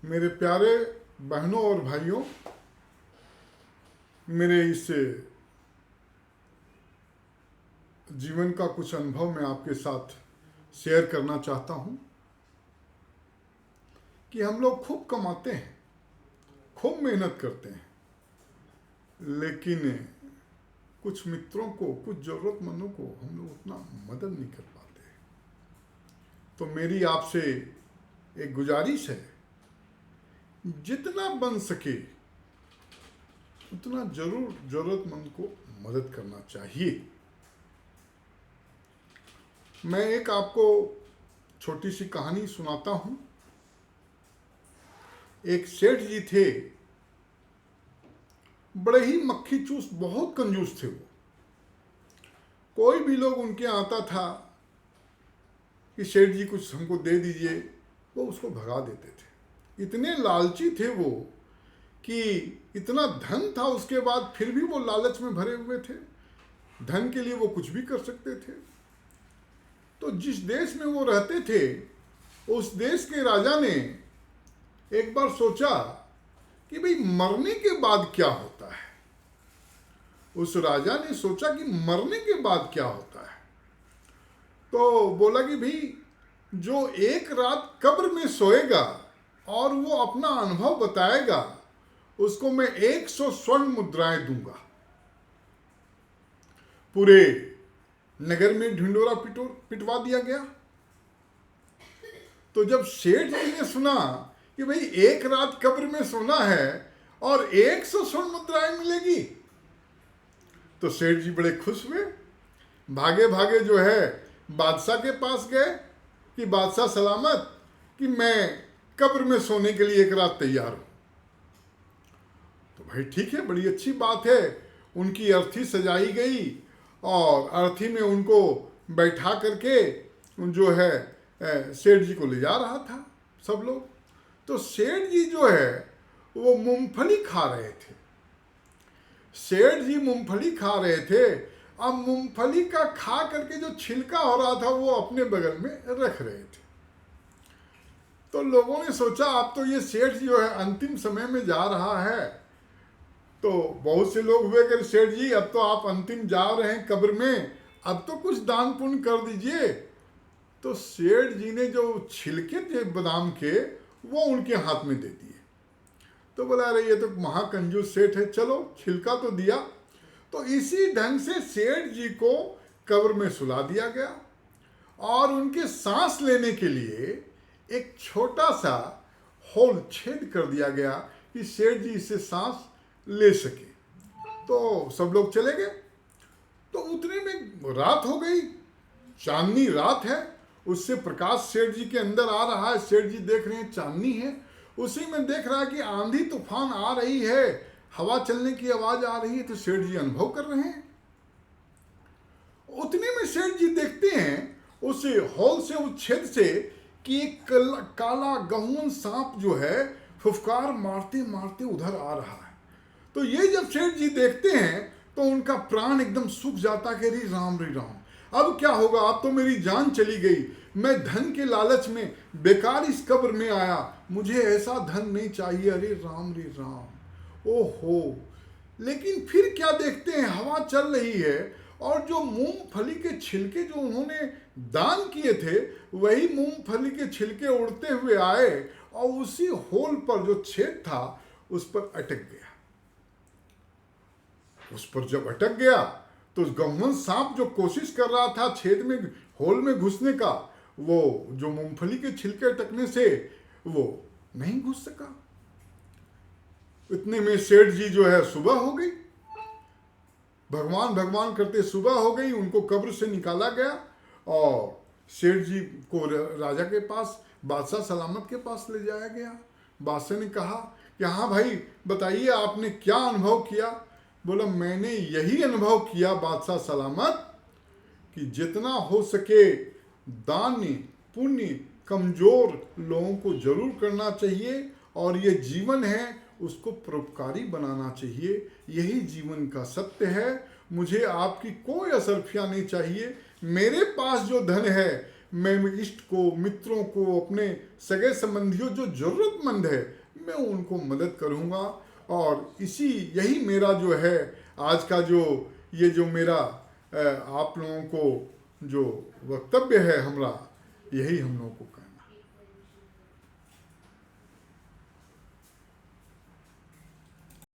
मेरे प्यारे बहनों और भाइयों, मेरे इस जीवन का कुछ अनुभव मैं आपके साथ शेयर करना चाहता हूं कि हम लोग खूब कमाते हैं, खूब मेहनत करते हैं, लेकिन कुछ मित्रों को, कुछ ज़रूरतमंदों को हम लोग उतना मदद नहीं कर पाते। तो मेरी आपसे एक गुजारिश है, जितना बन सके उतना जरूर ज़रूरतमंद को मदद करना चाहिए। मैं एक आपको छोटी सी कहानी सुनाता हूं। एक सेठ जी थे, बड़े ही मक्खी चूस, बहुत कंजूस थे वो। कोई भी लोग उनके आता था कि सेठ जी कुछ हमको दे दीजिए, वो उसको भगा देते थे। इतने लालची थे वो कि इतना धन था उसके बाद फिर भी वो लालच में भरे हुए थे। धन के लिए वो कुछ भी कर सकते थे। तो जिस देश में वो रहते थे, उस देश के राजा ने एक बार सोचा कि भाई मरने के बाद क्या होता है। उस राजा ने सोचा कि मरने के बाद क्या होता है। तो बोला कि भाई जो एक रात कब्र में सोएगा और वो अपना अनुभव बताएगा, उसको मैं 100 स्वर्ण मुद्राएं दूंगा। पूरे नगर में ढिंडोरा पिटवा दिया गया। तो जब सेठ जी ने सुना कि भाई एक रात कब्र में सोना है और 100 स्वर्ण मुद्राएं मिलेगी, तो सेठ जी बड़े खुश हुए। भागे भागे जो है बादशाह के पास गए कि बादशाह सलामत, कि मैं कब्र में सोने के लिए एक रात तैयार हूं। तो भाई ठीक है, बड़ी अच्छी बात है। उनकी अर्थी सजाई गई और अर्थी में उनको बैठा करके जो है सेठ जी को ले जा रहा था सब लोग। तो सेठ जी जो है वो मूंगफली खा रहे थे। सेठ जी मूंगफली खा रहे थे। अब मूंगफली का खा करके जो छिलका हो रहा था वो अपने बगल में रख रहे थे। तो लोगों ने सोचा अब तो ये सेठ जो है अंतिम समय में जा रहा है। तो बहुत से लोग हुए कि सेठ जी अब तो आप अंतिम जा रहे हैं कब्र में, अब तो कुछ दान पुण्य कर दीजिए। तो सेठ जी ने जो छिलके थे बादाम के, वो उनके हाथ में दे दिए। तो बोला अरे ये तो महाकंजूस सेठ है, चलो छिलका तो दिया। तो इसी ढंग से सेठ जी को कब्र में सुला दिया गया और उनके सांस लेने के लिए एक छोटा सा होल छेद कर दिया गया कि सेठ जी इससे सांस ले सके। तो सब लोग चले गए। तो उतने में रात हो गई, चांदनी रात है, उससे प्रकाश सेठ जी के अंदर आ रहा है। सेठ जी देख रहे हैं चांदनी है, उसी में देख रहा है कि आंधी तूफान आ रही है, हवा चलने की आवाज आ रही है। तो सेठ जी अनुभव कर रहे हैं। उतने में सेठ जी देखते हैं उस हॉल से, उस छेद से, कि एक काला गहुन सांप जो है फुफकार मारते मारते उधर आ रहा है। तो ये जब सेठ जी देखते हैं तो उनका प्राण एकदम सूख जाता है कि रे राम, अब क्या होगा, अब तो मेरी जान चली गई। मैं धन के लालच में बेकार इस कब्र में आया, मुझे ऐसा धन नहीं चाहिए। अरे राम, ओहो। लेकिन फिर क्या देखते हैं, हवा चल रही है और जो मूंगफली के छिलके जो उन्होंने दान किए थे, वही मूंगफली के छिलके उड़ते हुए आए और उसी होल पर जो छेद था उस पर अटक गया। उस पर जब अटक गया तो उस गहुन सांप जो कोशिश कर रहा था छेद में, होल में घुसने का, वो जो मूंगफली के छिलके अटकने से वो नहीं घुस सका। इतने में सेठ जी जो है सुबह हो गई, भगवान भगवान करते सुबह हो गई। उनको कब्र से निकाला गया और सेठ जी को राजा के पास, बादशाह सलामत के पास ले जाया गया। बादशाह ने कहा कि हाँ भाई बताइए आपने क्या अनुभव किया। बोला मैंने यही अनुभव किया बादशाह सलामत कि जितना हो सके दान पुण्य कमजोर लोगों को जरूर करना चाहिए और ये जीवन है उसको परोपकारी बनाना चाहिए। यही जीवन का सत्य है। मुझे आपकी कोई असरफिया नहीं चाहिए। मेरे पास जो धन है मैं इष्ट को, मित्रों को, अपने सगे संबंधियों जो ज़रूरतमंद है मैं उनको मदद करूँगा। और यही मेरा जो है आज का ये जो मेरा आप लोगों को जो वक्तव्य है हमारा, यही हम लोगों को कहना।